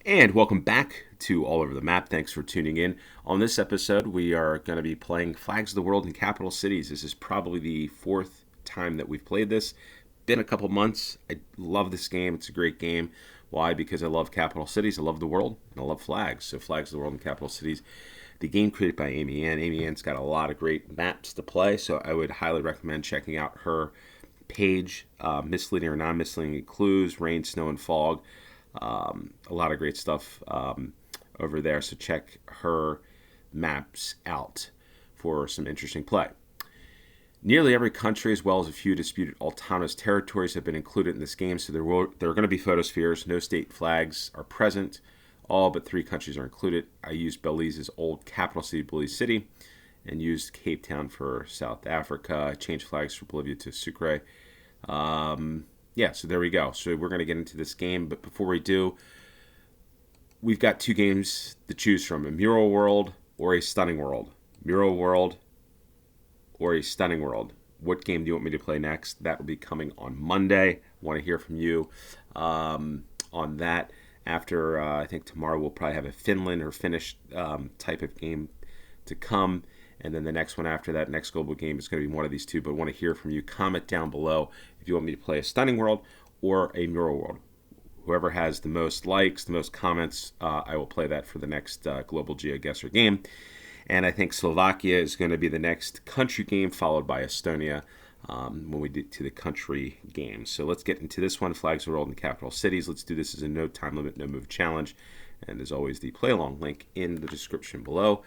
And welcome back to All Over the Map. Thanks for tuning in. On this episode, we are going to be playing Flags of the World in Capital Cities. This is probably the fourth time that we've played this. Been a couple months. I love this game. It's a great game. Why? Because I love capital cities, I love the world, and I love flags. So Flags of the World in Capital Cities. The game created by AmyAnn. AmyAnn's got a lot of great maps to play, so I would highly recommend checking out her page. Misleading or non-misleading clues, rain, snow, and fog. A lot of great stuff over there. So check her maps out for some interesting play. Nearly every country, as well as a few disputed autonomous territories, have been included in this game. So there are going to be photospheres. No state flags are present. All but 3 countries are included. I used Belize's old capital city, Belize City, and used Cape Town for South Africa. I changed flags from Bolivia to Sucre. So there we go. So we're going to get into this game. But before we do, we've got 2 games to choose from: a mural world or a stunning world. Mural world or a stunning world. What game do you want me to play next? That will be coming on Monday. I want to hear from you on that. After, I think tomorrow we'll probably have a Finland or Finnish type of game to come. And then the next one after that, next global game, is going to be one of these 2. But I want to hear from you. Comment down below if you want me to play a stunning world or a mural world. Whoever has the most likes, the most comments, I will play that for the next global GeoGuessr game. And I think Slovakia is going to be the next country game, followed by Estonia when we get to the country game. So let's get into this one. Flags of the World in Capital Cities. Let's do this as a no time limit, no move challenge. And as always, the play along link in the description below.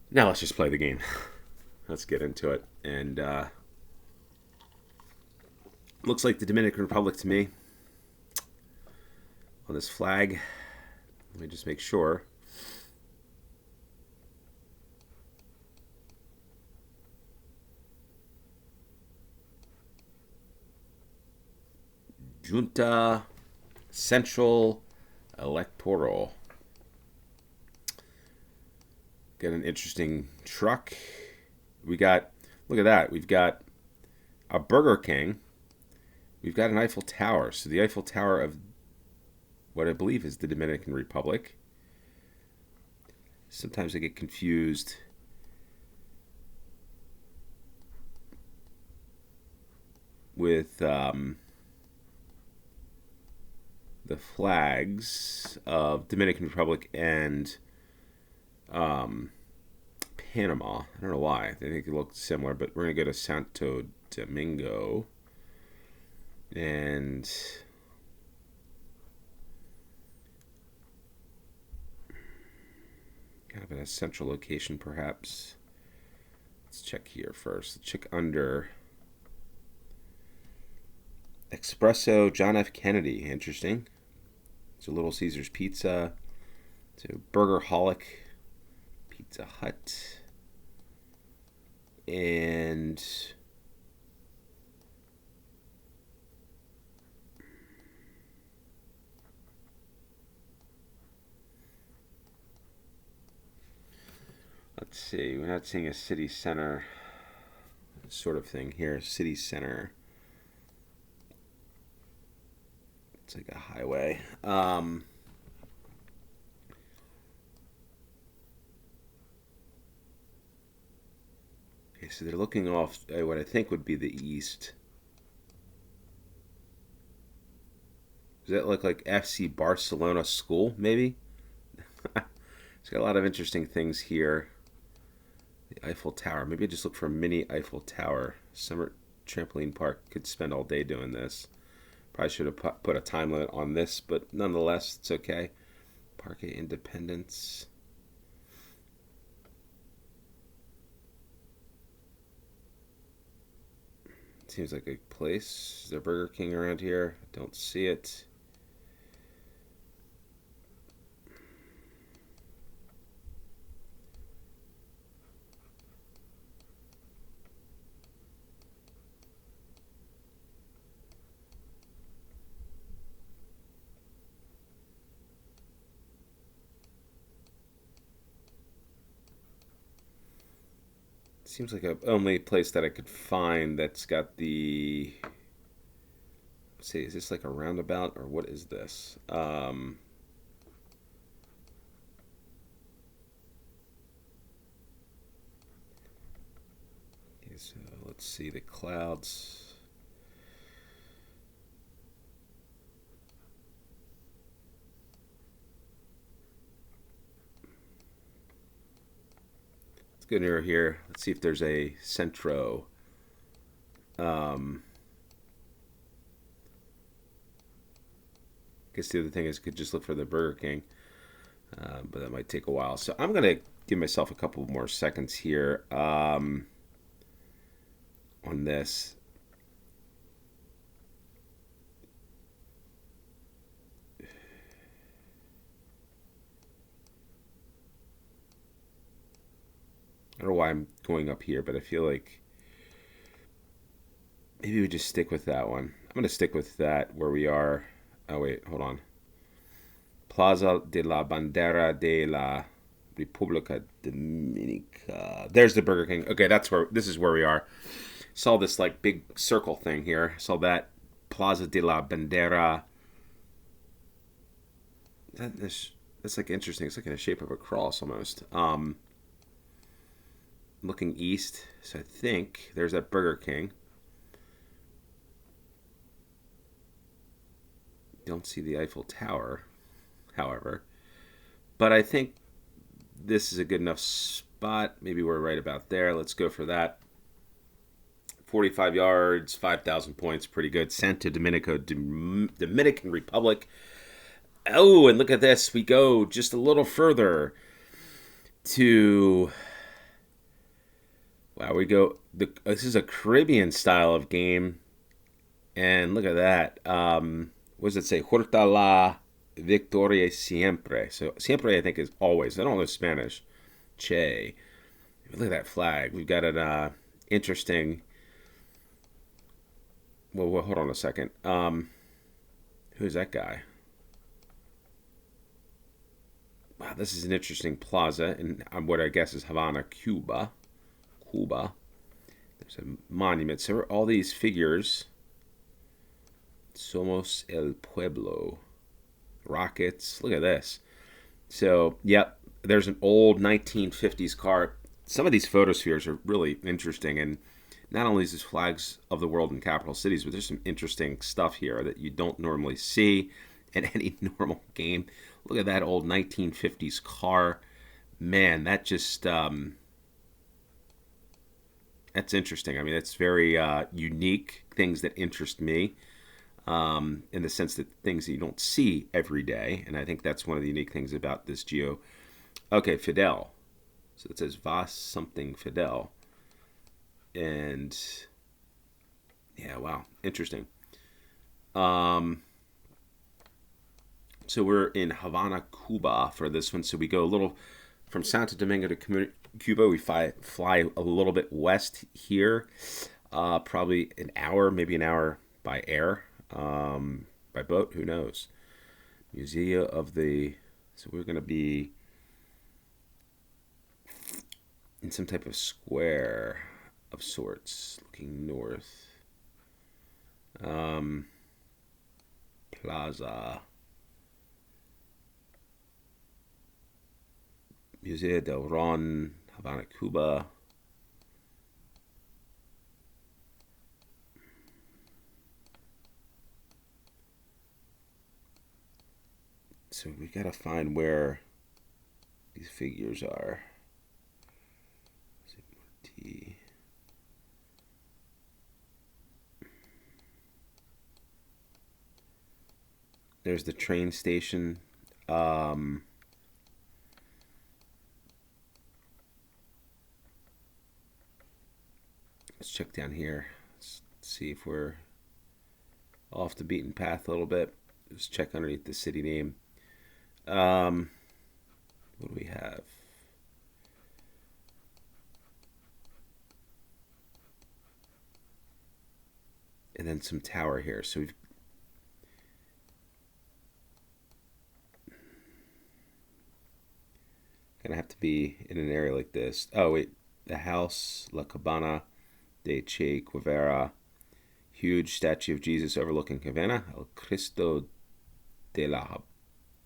Now let's just play the game. Let's get into it. And looks like the Dominican Republic to me on this flag. Let me just make sure. Junta Central Electoral. Got an interesting truck. We got, look at that. We've got a Burger King. We've got an Eiffel Tower. So the Eiffel Tower of what I believe is the Dominican Republic. Sometimes I get confused with the flags of Dominican Republic and Panama. I don't know why. I think they look similar, but we're going to go to Santo Domingo. And kind of in a central location, perhaps. Let's check here first. Let's check under Espresso John F. Kennedy. Interesting. So Little Caesars Pizza. So Burgerholic, Pizza Hut, and let's see. We're not seeing a city center sort of thing here. City center. It's like a highway. Okay, so they're looking off what I think would be the east. Does that look like FC Barcelona School, maybe? It's got a lot of interesting things here. The Eiffel Tower. Maybe I just look for a mini Eiffel Tower. Summer Trampoline Park. Could spend all day doing this. Probably should have put a time limit on this, but nonetheless, it's okay. Parque Independence. Seems like a place. Is there Burger King around here? I don't see it. Seems like the only place that I could find that's got the. Let's see, is this like a roundabout or what is this? So let's see the clouds. Let's go near here. Let's see if there's a Centro. I guess the other thing is I could just look for the Burger King, but that might take a while. So I'm going to give myself a couple more seconds here on this. I don't know why I'm going up here, but I feel like maybe we just stick with that one. I'm going to stick with that where we are. Oh, wait, hold on. Plaza de la Bandera de la República Dominica. There's the Burger King. Okay, this is where we are. Saw this like big circle thing here. Saw that Plaza de la Bandera. That's like interesting. It's like in the shape of a cross almost. Looking east, so I think there's that Burger King. Don't see the Eiffel Tower, however, but I think this is a good enough spot. Maybe we're right about there. Let's go for that. 45 yards, 5,000 points, pretty good. Santo Domingo, Dominican Republic. Oh, and look at this. We go just a little further to... Wow, we go... This is a Caribbean style of game. And look at that. What does it say? Horta la victoria siempre. So siempre, I think, is always. I don't know Spanish. Che. Look at that flag. We've got an interesting... Well, hold on a second. Who's that guy? Wow, this is an interesting plaza in what I guess is Havana, Cuba. There's a monument. So all these figures. Somos el Pueblo. Rockets. Look at this. So, yep, there's an old 1950s car. Some of these photospheres are really interesting. And not only is this flags of the world in capital cities, but there's some interesting stuff here that you don't normally see in any normal game. Look at that old 1950s car. Man, that just... that's interesting. I mean, it's very unique things that interest me. In the sense that things that you don't see every day. And I think that's one of the unique things about this geo. Okay, Fidel. So it says Vas something Fidel. And yeah, wow, interesting. So we're in Havana, Cuba for this one. So we go a little from Santo Domingo to Cuba. We fly a little bit west here. Probably an hour, maybe an hour by air. By boat, who knows? Museum of the... So we're going to be in some type of square of sorts, looking north. Plaza. Museo del Ron, Havana, Cuba. So we gotta find where these figures are. There's the train station. Let's check down here. Let's see if we're off the beaten path a little bit. Just check underneath the city name. What do we have? And then some tower here. So we've gonna have to be in an area like this. Oh wait, the house, La Cabana de Che Guevara, huge statue of Jesus overlooking Havana, El Cristo de la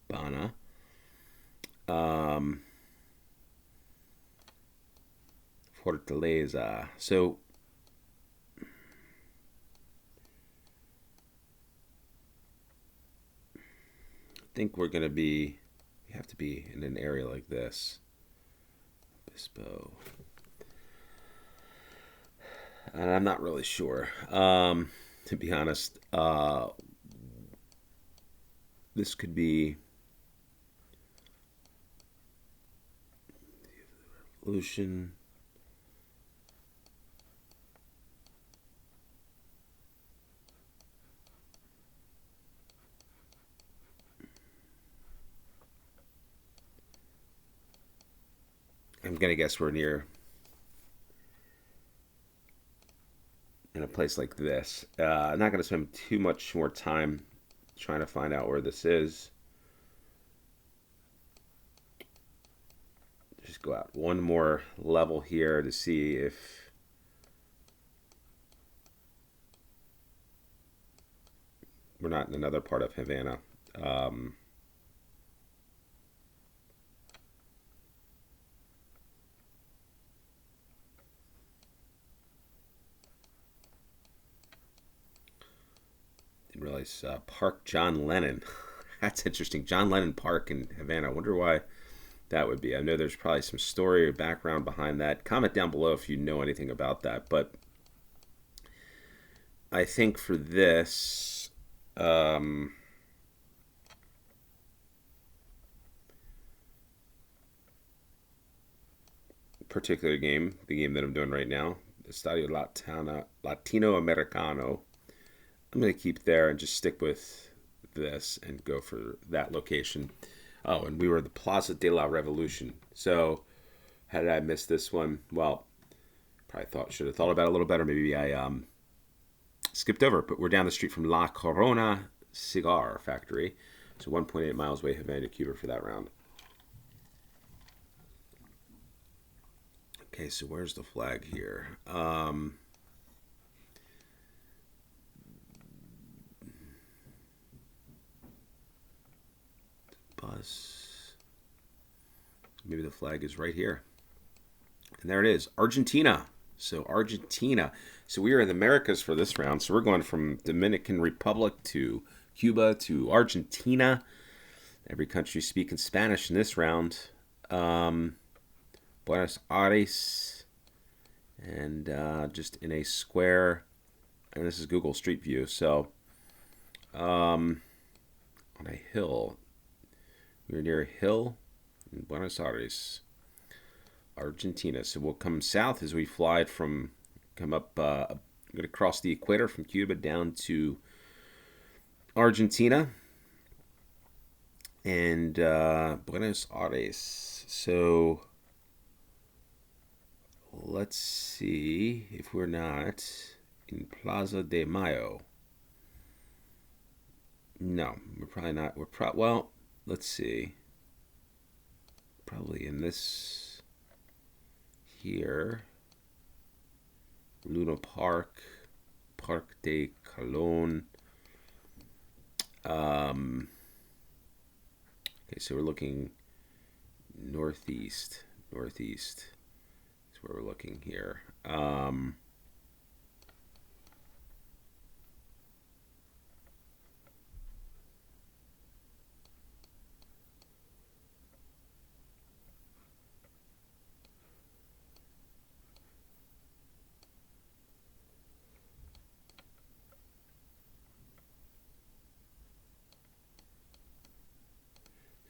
Habana. Fortaleza. So think we're going to be, we have to be in an area like this. Bispo. And I'm not really sure, to be honest. This could be revolution. I'm going to guess we're near in a place like this. I'm not going to spend too much more time trying to find out where this is. Just go out one more level here to see if we're not in another part of Havana. Didn't realize Park John Lennon. That's interesting. John Lennon Park in Havana. I wonder why that would be. I know there's probably some story or background behind that. Comment down below if you know anything about that. But I think for this, particular game, the game that I'm doing right now, Estadio Latino Americano, I'm going to keep there and just stick with this and go for that location. Oh, and we were at the Plaza de la Revolution. So, how did I miss this one? Well, probably should have thought about it a little better. Maybe I skipped over it. But we're down the street from La Corona Cigar Factory. So 1.8 miles away, Havana, Cuba for that round. Okay, so where's the flag here? Bus. Maybe the flag is right here. And there it is, Argentina. So Argentina. So we are in the Americas for this round. So we're going from Dominican Republic to Cuba to Argentina. Every country speaking Spanish in this round. Buenos Aires. And just in a square. And this is Google Street View. So on a hill. We're near a hill in Buenos Aires, Argentina. So we'll come south as we fly come up, I'm going to cross the equator from Cuba down to Argentina and Buenos Aires. So let's see if we're not in Plaza de Mayo. No, we're probably not. Well, let's see. Probably in this here. Luna Park, Parc de Colón. Okay, so we're looking northeast. Northeast is where we're looking here.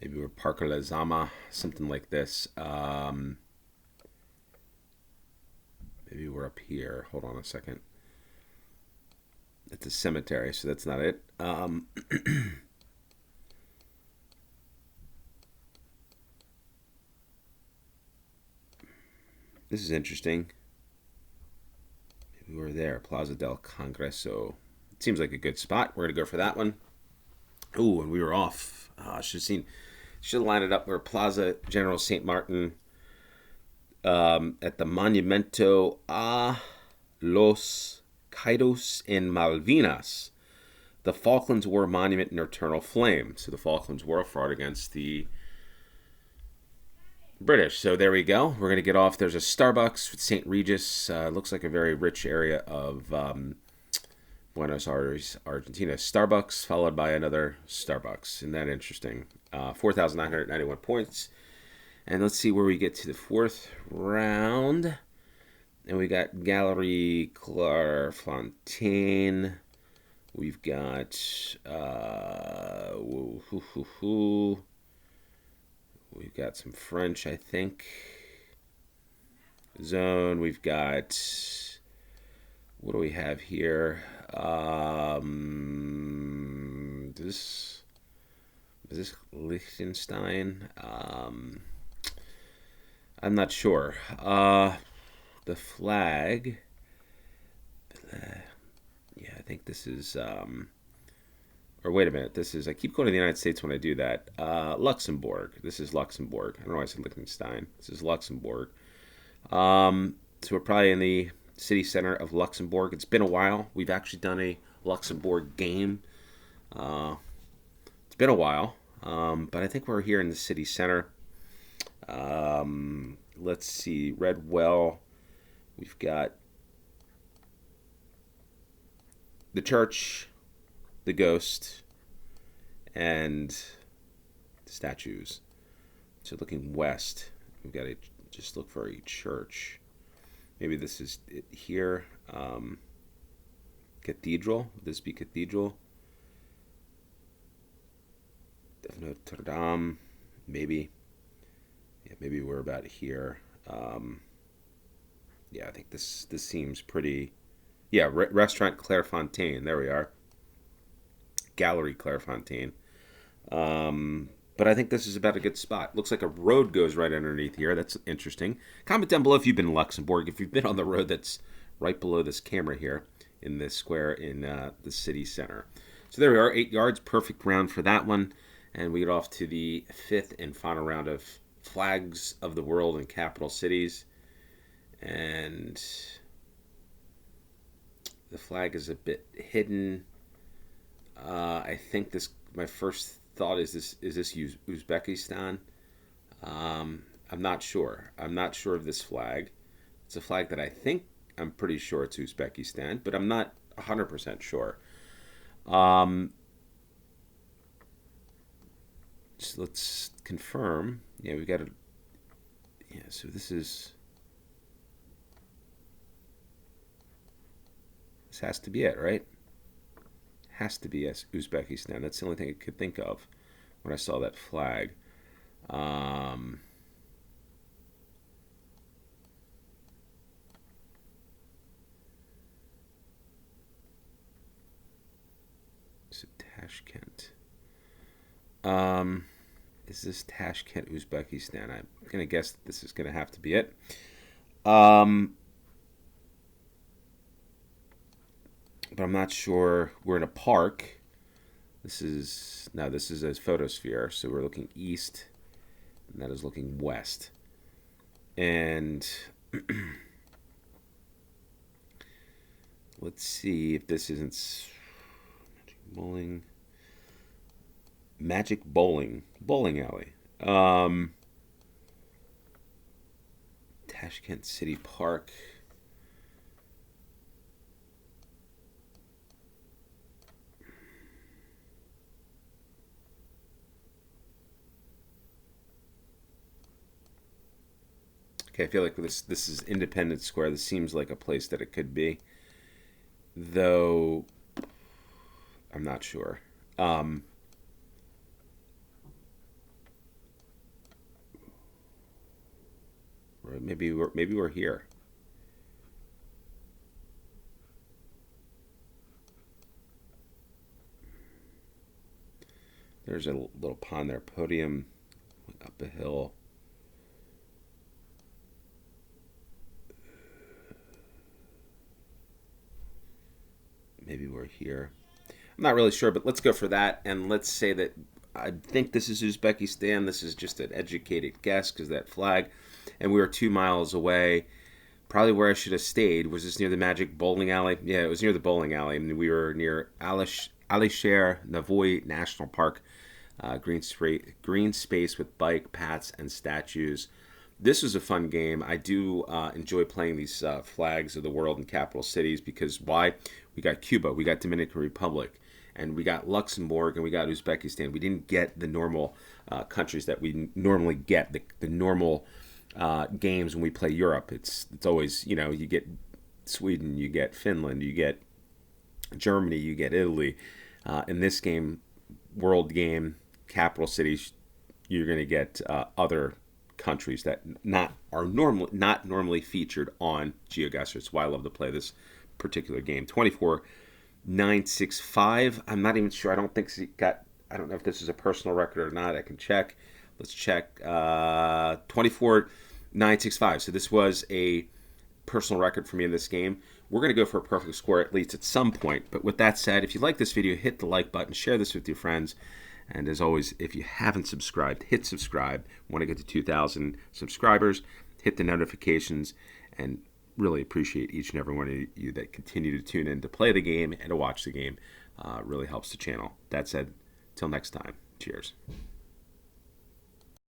Maybe we're Parque La Zama, something like this. Maybe we're up here. Hold on a second. It's a cemetery, so that's not it. This is interesting. Maybe we're there. Plaza del Congreso. It seems like a good spot. We're going to go for that one. Ooh, and we were off. Should have lined it up. We're Plaza General St. Martin at the Monumento a los Caídos en Malvinas, the Falklands War Monument in Eternal Flame. So the Falklands War fought against the British. So there we go. We're going to get off. There's a Starbucks with St. Regis. Looks like a very rich area of Buenos Aires, Argentina. Starbucks followed by another Starbucks. Isn't that interesting? 4,991 points. And let's see where we get to the fourth round. And we got Gallery Clairefontaine. We've got we've got some French, I think. Zone. We've got, what do we have here? Is this Liechtenstein? I'm not sure. The flag. Yeah, I think this is. Or wait a minute. This is. I keep going to the United States when I do that. Luxembourg. This is Luxembourg. I don't know why I said Liechtenstein. This is Luxembourg. So we're probably in the city center of Luxembourg. It's been a while. We've actually done a Luxembourg game. It's been a while, but I think we're here in the city center. Let's see. Red Well. We've got the church, the ghost, and the statues. So looking west, we've got to just look for a church. Maybe this is it here. Cathedral. Would this be Cathedral of Notre Dame? Maybe. Yeah, maybe we're about here. Yeah, I think this seems pretty. Yeah, Restaurant Clairefontaine. There we are. Gallery Clairefontaine. But I think this is about a good spot. Looks like a road goes right underneath here. That's interesting. Comment down below if you've been in Luxembourg. If you've been on the road that's right below this camera here in this square in the city center. So there we are. 8 yards. Perfect round for that one. And we get off to the fifth and final round of flags of the world and capital cities. And the flag is a bit hidden. I think this. My first thought is this Uzbekistan. I'm not sure. I'm not sure of this flag. It's a flag that I'm pretty sure it's Uzbekistan, but I'm not 100% sure. So let's confirm. Yeah, we got a. Yeah, so this has to be it, right? Has to be Uzbekistan. That's the only thing I could think of when I saw that flag. So Tashkent. Is this Tashkent, Uzbekistan? I'm gonna guess that this is gonna have to be it. But I'm not sure. We're in a park. This is a photosphere, so we're looking east, and that is looking west. And let's see if this isn't Magic Bowling Alley. Tashkent City Park. Okay, I feel like this is Independence Square. This seems like a place that it could be, though I'm not sure. Maybe we're here. There's a little pond there. Podium up a hill. Maybe we're here. I'm not really sure, but let's go for that. And let's say that I think this is Uzbekistan. This is just an educated guess because that flag. And we were 2 miles away. Probably where I should have stayed. Was this near the Magic Bowling Alley? Yeah, it was near the bowling alley. And we were near Alisher Navoy National Park. Green space with bike paths and statues. This was a fun game. I do enjoy playing these flags of the world and capital cities because why? We got Cuba, we got Dominican Republic, and we got Luxembourg, and we got Uzbekistan. We didn't get the normal countries that we normally get, the normal games when we play Europe. It's always, you know, you get Sweden, you get Finland, you get Germany, you get Italy. In this game, world game, capital cities, you're going to get other countries that not normally featured on GeoGuessr. That's why I love to play this particular game. 24,965. I'm not even sure. I don't think he got. I don't know if this is a personal record or not. I can check. Let's check. 24,965. So this was a personal record for me in this game. We're going to go for a perfect score at least at some point. But with that said, if you like this video, hit the like button, share this with your friends. And as always, if you haven't subscribed, hit subscribe. Want to get to 2,000 subscribers, hit the notifications, and really appreciate each and every one of you that continue to tune in to play the game and to watch the game. Really helps the channel. That said, till next time, cheers.